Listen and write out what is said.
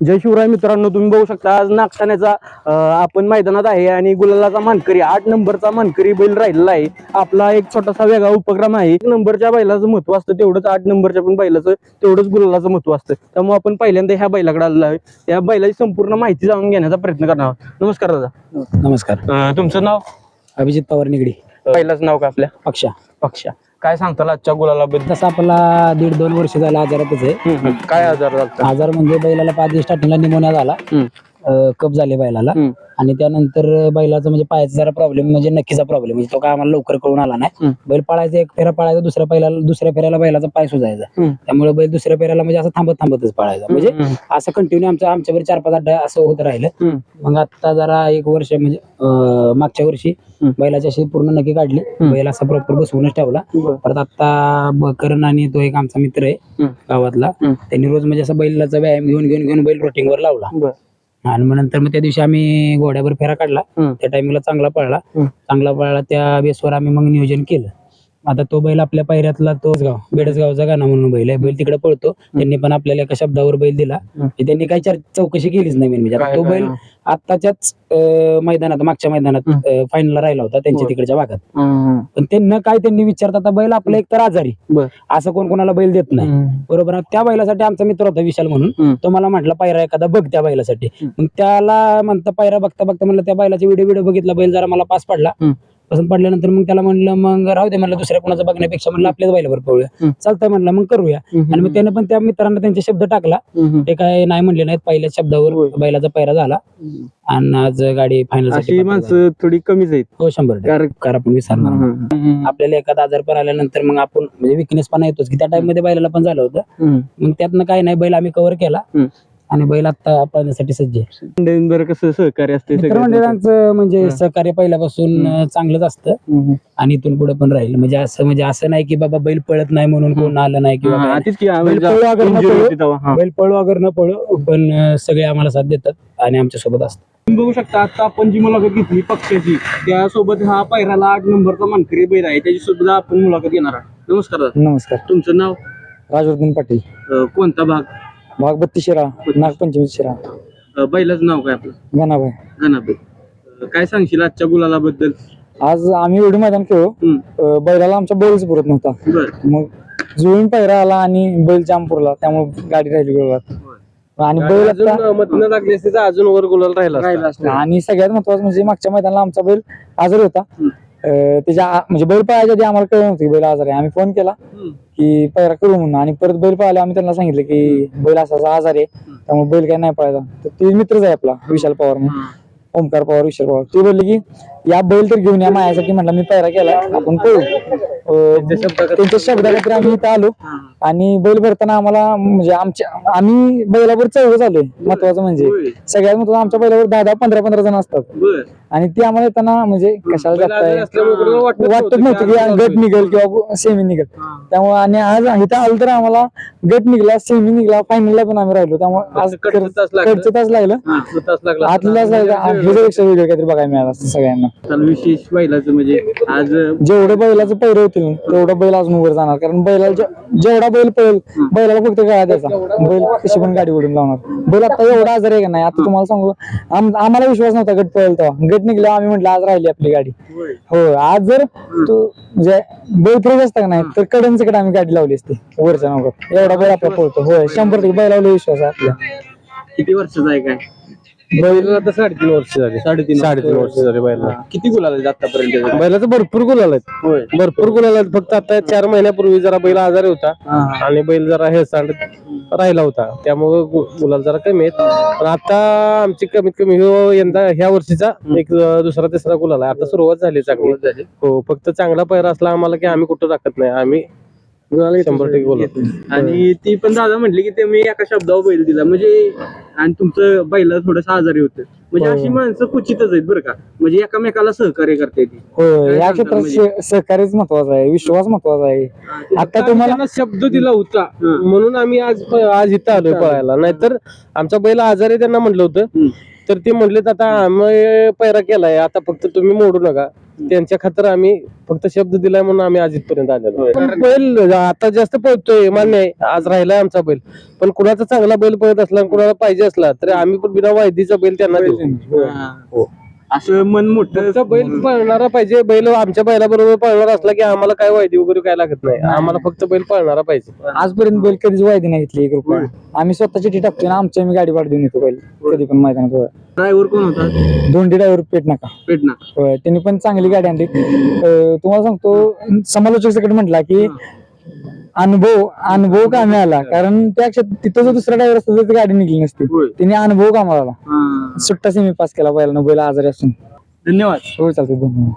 जय शिवराय मित्रांनो, तुम्ही बघू शकता आज नागठाण्याचा आपण मैदानात आहे आणि गुलालाचा मानकरी 8 नंबरचा मानकरी बैल राहिलेला आहे. आपला एक छोटासा वेगळा उपक्रम आहे. 1 नंबरच्या बैलाचं महत्व असतं तेवढंच 8 नंबरच्या पण बैलाचं तेवढंच गुलालाचं महत्व असतं. त्यामुळे आपण पहिल्यांदा ह्या बैलाकडे आलेलो आहे. या बैलाची संपूर्ण माहिती जाणून घेण्याचा प्रयत्न करणार आहोत. नमस्कार दादा. नमस्कार. तुमचं नाव? अभिजित पवार निगडी. बैलाचं नाव का आपल्या? पक्षा. काय सांगताल आजच्या गुलालाबद्दल? तसा आपला 1.5-2 वर्ष झाला आजारातच आहे. काय आजार झाला? आजार म्हणजे बैलाला 5 दिवस स्टार्टिंगला निमोनिया झाला, कप झाले बैलाला. आणि त्यानंतर बैलाचा म्हणजे पायाचा जरा प्रॉब्लेम, म्हणजे नक्कीचा प्रॉब्लेम, म्हणजे तो काय आम्हाला लवकर कळून आला नाही. बैल पळायचा, एक फेरा पळायचा, दुसऱ्या फेऱ्याला बैलाचा पाय सुजायचा. त्यामुळे बैल दुसऱ्या फेऱ्याला म्हणजे असं थांबतच पळायचा. म्हणजे असं कंटिन्यू आमच्यावर 4-5 अड्डा असं होत राहिलं. मग आता जरा 1 वर्ष म्हणजे मागच्या वर्षी बैलाची अशी पूर्ण नक्की काढली, बैल असा प्रॉपर बसवूनच ठेवला. परत आता करण आणि तो एक आमचा मित्र आहे गावातला, त्यांनी रोज म्हणजे असं बैलाचा व्यायाम घेऊन बैल रोटिंग वर लावला. आणि मग नंतर त्या दिवशी आम्ही घोड्यावर फेरा काढला. त्या टाइमला चांगला पळला. त्या बेसवर आम्ही मग नियोजन केलं. आता तो बैल आपल्या पायऱ्यातला तोच बेडसगावचा गाणा म्हणून बैल आहे. बैल तिकडे पळतो. त्यांनी पण आपल्याला एका शब्दावर बैल दिला. त्यांनी काही चौकशी केलीच नाही. म्हणजे तो बैल आताच्याच मैदानात, मागच्या मैदानात फायनलला राहिला होता त्यांच्या तिकडच्या भागात. पण त्यांनी विचारतात, आता बैल आपला एक तर आजारी, असं कोणाला बैल देत नाही, बरोबर. त्या बैलासाठी आमचा मित्र होता विशाल म्हणून, तो मला म्हटला पायरा एखादा बघ त्या बैलासाठी. मग त्याला म्हणता पायरा बघता म्हणलं त्या बैलाचे व्हिडिओ बघितला. बैल जरा मला पास पडला. पसंत पडल्यानंतर मग त्याला म्हणलं मग राहू दे, म्हणलं दुसऱ्या कोणाचं बघण्यापेक्षा म्हणलं आपल्याच बैलावर पळूया, चालतंय म्हणलं, मग करूया. आणि मग त्याने पण त्या मित्रांना त्यांचे शब्द टाकला. ते काय नाही म्हणले नाहीत, पहिल्याच शब्दावर बैलाचा पायरा झाला. आणि आज गाडी फायनल माणसं थोडी कमीच आहेत. हो, 100%. कार आपण विसरणार. आपल्याला एखादा आजार पण आल्यानंतर मग आपण म्हणजे विकनेस पण येतोच की, त्या टाइम मध्ये बैलाला पण झालं होतं. मग त्यातनं काय नाही, बैल आम्ही कव्हर केला आणि बैल आता पळण्यासाठी सज्ज आहे. कसं सहकार्य असते मित्रमंडळांचं म्हणजे सहकार्य पहिल्यापासून चांगलंच असतं आणि इथून पुढे पण राहील. म्हणजे असं नाही की बाबा बैल पळत नाही म्हणून कोण आलं नाही किंवा बैल पळू अगर न पळू, पण सगळे आम्हाला साथ देतात आणि आमच्या सोबत असतात. तुम्ही बघू शकता आता आपण जी मुलाखत घेतली पक्षाची, त्यासोबत हा पायऱ्याला 8 नंबरचा मानकरी बैल आहे, त्याची सुद्धा आपण मुलाखत घेणार आहोत. नमस्कार. नमस्कार. तुमचं नाव? राजवर्धन पाटील. कोणता भाग? 32 शिरा, नागपंचमी शिरा. बैलाचं नाव काय आपलं? गणाबाई. काय सांगशील आजच्या गुलालाबद्दल? आज आम्ही एवढं मैदान खेळलो, बैलाला आमचा बैलच पुरत नव्हता. मग जुळून पायरा आला आणि बैल जामपूरला, त्यामुळे गाडी राहिली गोळात. आणि बैल लागली असते तर अजून वर गुलाल राहिला असता. आणि सगळ्यात महत्वाचं म्हणजे मागच्या मैदानाला आमचा बैल आजारी होता. त्याच्या म्हणजे बैल पळायच्या आधी आम्हाला कळलं नव्हतं की बैल आजारी आहे. आम्ही फोन केला की पायरा करू म्हणून, आणि परत बैल पळाले. आम्ही त्यांना सांगितलं की बैल असा आजारी आहे, त्यामुळे बैल काय नाही पळायचा. तर ते मित्रच आहे आपला विशाल पवार म्हणून, ओमकार पवार, विशाल पवार. ते बोलले की या बैल तर घेऊन या माझ्यासाठी. म्हटलं मी पायरा केला, आपण पळू. त्यांच्या शब्दाखातर आम्ही इथं आलो. आणि बैल भरताना आम्हाला म्हणजे आम्ही बैलावर चौघ आलोय. महत्वाचं म्हणजे सगळ्यात महत्वाचं, आमच्या बैलावर 10-15 जण असतात. आणि ते आम्हाला येताना म्हणजे कशाला जाताय वाटत नव्हतं की गट निघेल किंवा सेमी निघेल. त्यामुळे आणि आज इथं आलो तर आम्हाला गट निघला, सेमी निघला, फायनलला पण आम्ही राहिलो. त्यामुळे आज कडचं तास लागलं, आतला तास लागला. ह्याच्यापेक्षा वेगळं काहीतरी बघायला मिळालं असतं सगळ्यांना. विशेष बैलाचं म्हणजे आज जेवढे बैलाचं पैर होतील तेवढं बैल अजून वर जाणार. कारण बैलाला जेवढा बैल पळेल, बैलाला फक्त गळा द्यायचा, बैल कशी पण गाडी ओढून लावणार. बैल आता एवढा आजार आहे का नाही, आता तुम्हाला सांगू, आम्हाला विश्वास नव्हता गट पळेल तेव्हा. गट निघला आम्ही म्हटलं आज राहिली आपली गाडी. हो, आज जर तू म्हणजे बैल फिरत असता का नाही तर कडे आम्ही गाडी लावली असती वरच्या नंबर. एवढा बैल आपला पळतो. होय, 100% बैलावला विश्वास आहे आपल्या. किती वर्षाचा आहे काय बैल? आता 3.5 वर्ष झाले. 3.5 वर्ष झाले बैला. किती गुलाल आहेत आतापर्यंत? बैलाचं भरपूर गुलाल आहेत. भरपूर गुलाल आहेत. फक्त आता 4 महिन्यापूर्वी जरा बैल आजारी होता आणि बैल जरा हेळसांड राहिला होता, त्यामुळे गुलाल जरा कमी आहेत. पण आता आमची कमीत कमी यंदा ह्या वर्षीचा एक दुसरा-तिसरा गुलाल आहे. आता सुरुवात झाली चांगली. हो, फक्त चांगला पैरा असला आम्हाला की आम्ही कुठं टाकत नाही, आम्ही 100% बोलतो. आणि ती पण दादा म्हटली की ते मी एका शब्दावर बैल दिला म्हणजे, आणि तुमचं बैल थोडस आजारी होतं म्हणजे अशी माणसं क्वचितच आहेत बरं का, म्हणजे एकामेकाला सहकार्य करते ती. हो, या क्षेत्रात सहकार्यच महत्वाचा आहे, विश्वास महत्वाचा आहे. आता तुम्हाला शब्द दिला होता म्हणून आम्ही आज इथं आलोय पळायला. नाहीतर आमचा बैल आजारी त्यांना म्हटलं होतं तर ते म्हणलेत आता आम्ही पैरा केलाय, आता फक्त तुम्ही मोडू नका. त्यांच्या खातर आम्ही फक्त शब्द दिलाय म्हणून आम्ही आज इथपर्यंत आलेलो. पण बैल आता जास्त पळतोय मान्य आहे, आज राहिलाय आमचा बैल. पण कुणाचा चांगला बैल पळत असला आणि कुणाला पाहिजे असला तर आम्ही पण बिना वायदीचा बैल त्यांना देऊ. हो. असं मन मोठं फक्त बैल पळणारा पाहिजे. बैल आमच्या बैलाबरोबर पळणारा असला की आम्हाला काय वायदी वगैरे काय लागत नाही. आम्हाला फक्त बैल पळणारा पाहिजे. आजपर्यंत बैल कधीच वायदी नाही घेतली 1 रुपया. आम्ही स्वतः चिठ्ठी टाकतो ना, आमची आम्ही गाडी देऊन येतो बैल कधी पण मैदानात. ड्रायव्हर कोण होता? दोंडी ड्रायव्हर पेट नका. पेटना. होय, त्यांनी पण चांगली गाडी आणली. तुम्हाला सांगतो, समालोचक सकट म्हटला की अनुभव कामी आला, कारण त्या तिथं जो दुसरा ड्रायव्हर असतो ती गाडी निघली नसती. त्यांनी अनुभव कामाला आला. सुट्टा सेमी पास केला बैलानं, बैल आजारी असून. धन्यवाद. हो चालतो, धन्यवाद.